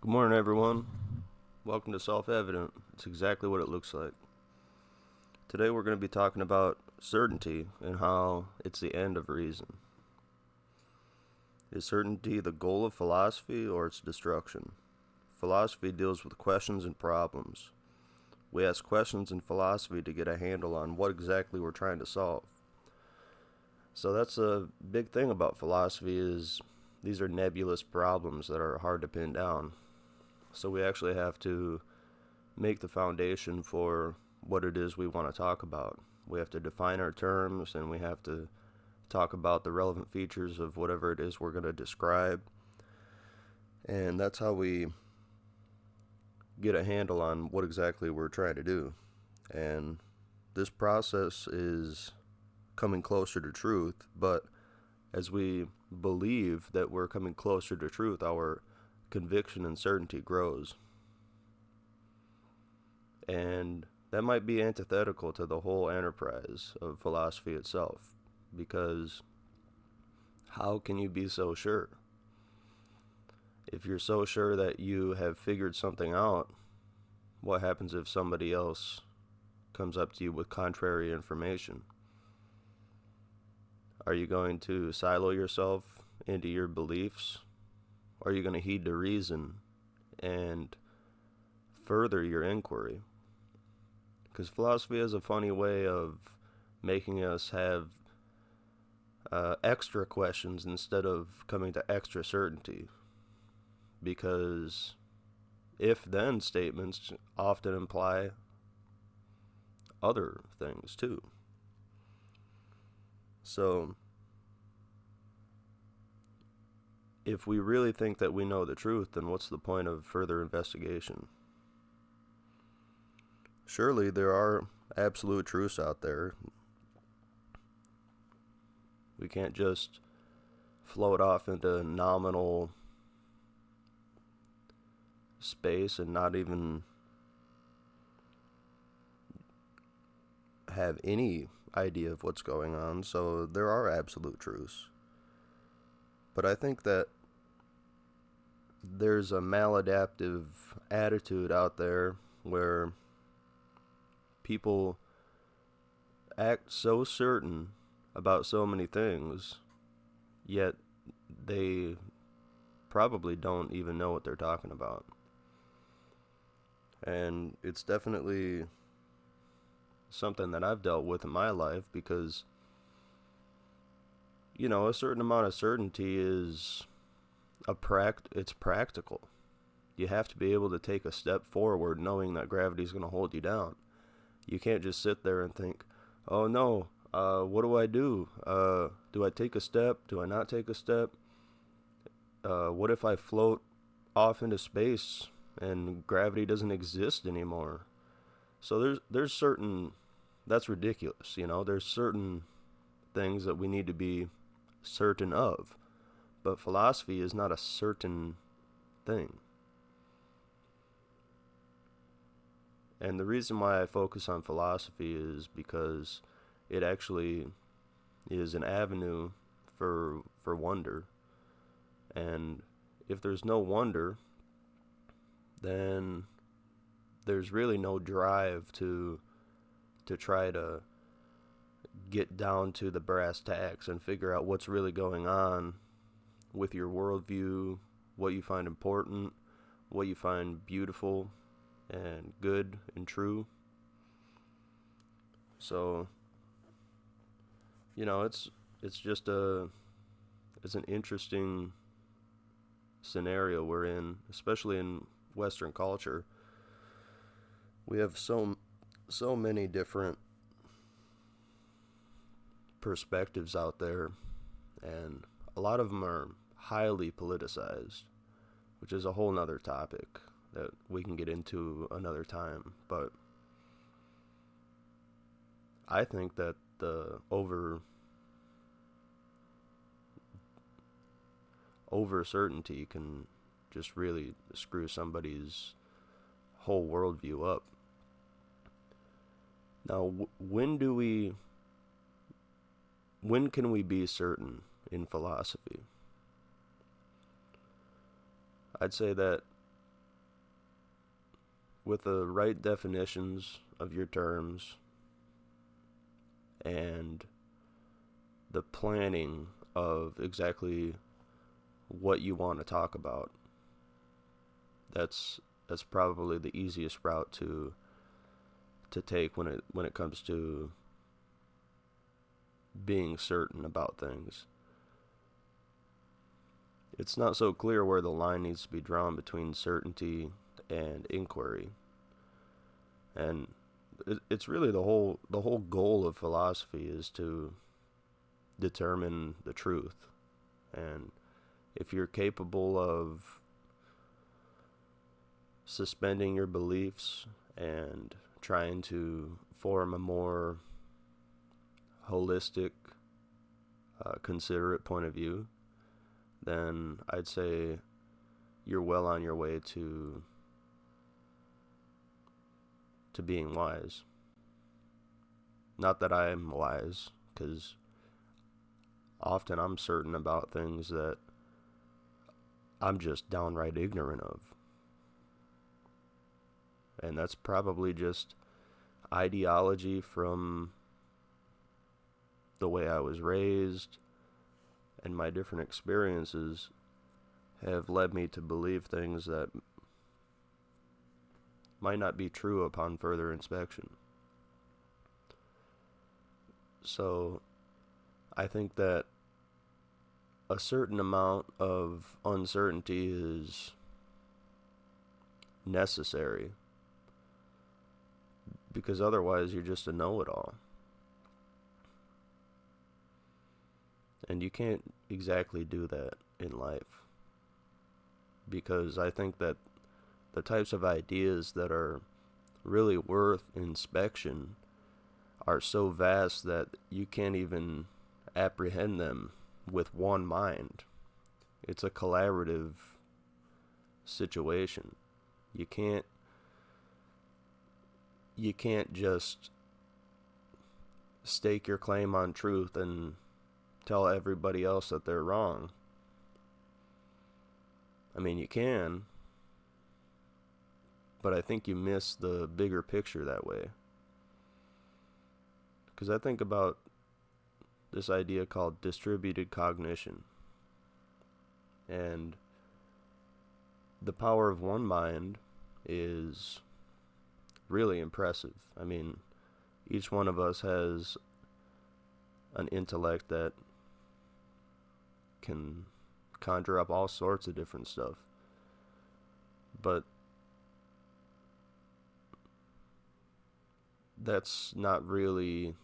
Good morning, everyone. Welcome to Self Evident. It's exactly what it looks like. Today, we're going to be talking about certainty and how it's the end of reason. Is certainty the goal of philosophy or its destruction? Philosophy deals with questions and problems. We ask questions in philosophy to get a handle on what exactly we're trying to solve. So that's a big thing about philosophy is these are nebulous problems that are hard to pin down. So we actually have to make the foundation for what it is we want to talk about. We have to define our terms and we have to talk about the relevant features of whatever it is we're going to describe. And that's how we get a handle on what exactly we're trying to do. And this process is coming closer to truth, but as we believe that we're coming closer to truth, our conviction and certainty grows. And that might be antithetical to the whole enterprise of philosophy itself, because how can you be so sure? If you're so sure that you have figured something out, what happens if somebody else comes up to you with contrary information? Are you going to silo yourself into your beliefs? Or are you going to heed the reason and further your inquiry? Because philosophy has a funny way of making us have extra questions instead of coming to extra certainty. Because if-then statements often imply other things too. So, if we really think that we know the truth, then what's the point of further investigation? Surely there are absolute truths out there. We can't just float off into nominal space and not even have any idea of what's going on. So there are absolute truths. But I think that there's a maladaptive attitude out there where people act so certain about so many things, yet they probably don't even know what they're talking about. And it's definitely something that I've dealt with in my life because, a certain amount of certainty is it's practical. You have to be able to take a step forward knowing that gravity is going to hold you down. You can't just sit there and think, oh no, what do I do? Do I take a step? Do I not take a step? What if I float off into space and gravity doesn't exist anymore? So there's certain, that's ridiculous, there's certain things that we need to be certain of. But philosophy is not a certain thing. And the reason why I focus on philosophy is because it actually is an avenue for wonder. And if there's no wonder, then there's really no drive to try to get down to the brass tacks and figure out what's really going on with your worldview, what you find important, what you find beautiful and good and true. So, it's just it's an interesting scenario we're in, especially in Western culture. We have so many different perspectives out there, and a lot of them are highly politicized, which is a whole nother topic that we can get into another time. But I think that the over certainty can just really screw somebody's whole worldview up. Now, when can we be certain in philosophy? I'd say that with the right definitions of your terms and the planning of exactly what you want to talk about, that's probably the easiest route to take when it comes to being certain about things. It's not so clear where the line needs to be drawn between certainty and inquiry. And it's really the whole goal of philosophy is to determine the truth. And if you're capable of suspending your beliefs and trying to form a more holistic, considerate point of view, then I'd say you're well on your way to being wise. Not that I'm wise, because often I'm certain about things that I'm just downright ignorant of. And that's probably just ideology from the way I was raised, and my different experiences have led me to believe things that might not be true upon further inspection. So I think that a certain amount of uncertainty is necessary, because otherwise you're just a know-it-all. And you can't exactly do that in life, because I think that the types of ideas that are really worth inspection are so vast that you can't even apprehend them with one mind. It's a collaborative situation. You can't just stake your claim on truth and tell everybody else that they're wrong. I mean, you can, but I think you miss the bigger picture that way. Because I think about this idea called distributed cognition. And the power of one mind is really impressive. I mean, each one of us has an intellect that can conjure up all sorts of different stuff. But that's not really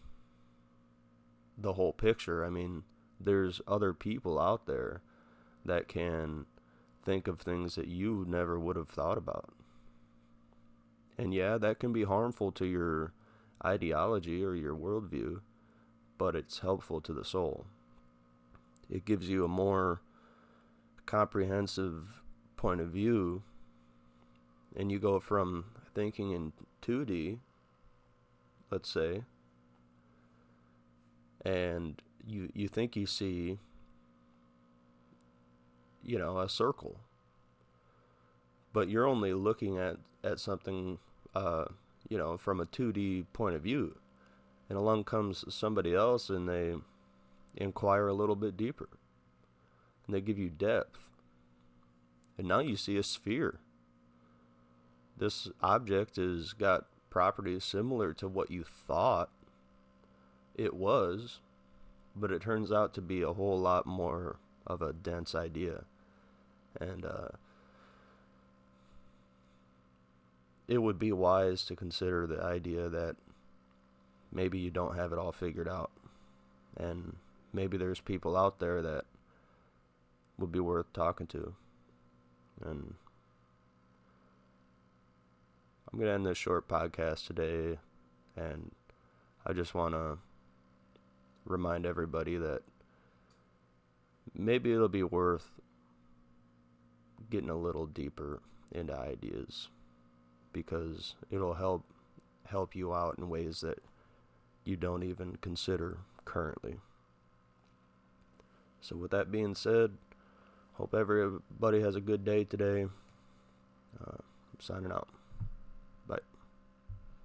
the whole picture. I mean, there's other people out there that can think of things that you never would have thought about. And yeah, that can be harmful to your ideology or your worldview, but it's helpful to the soul. It gives you a more comprehensive point of view, and you go from thinking in 2D, let's say, and you think you see, a circle, but you're only looking at something, from a 2D point of view, and along comes somebody else and they inquire a little bit deeper, and they give you depth, and now you see a sphere. This object has got properties similar to what you thought it was, but it turns out to be a whole lot more of a dense idea. And it would be wise to consider the idea that maybe you don't have it all figured out, and maybe there's people out there that would be worth talking to. And I'm going to end this short podcast today, and I just want to remind everybody that maybe it'll be worth getting a little deeper into ideas, because it'll help you out in ways that you don't even consider currently. So with that being said, hope everybody has a good day today. I'm signing out.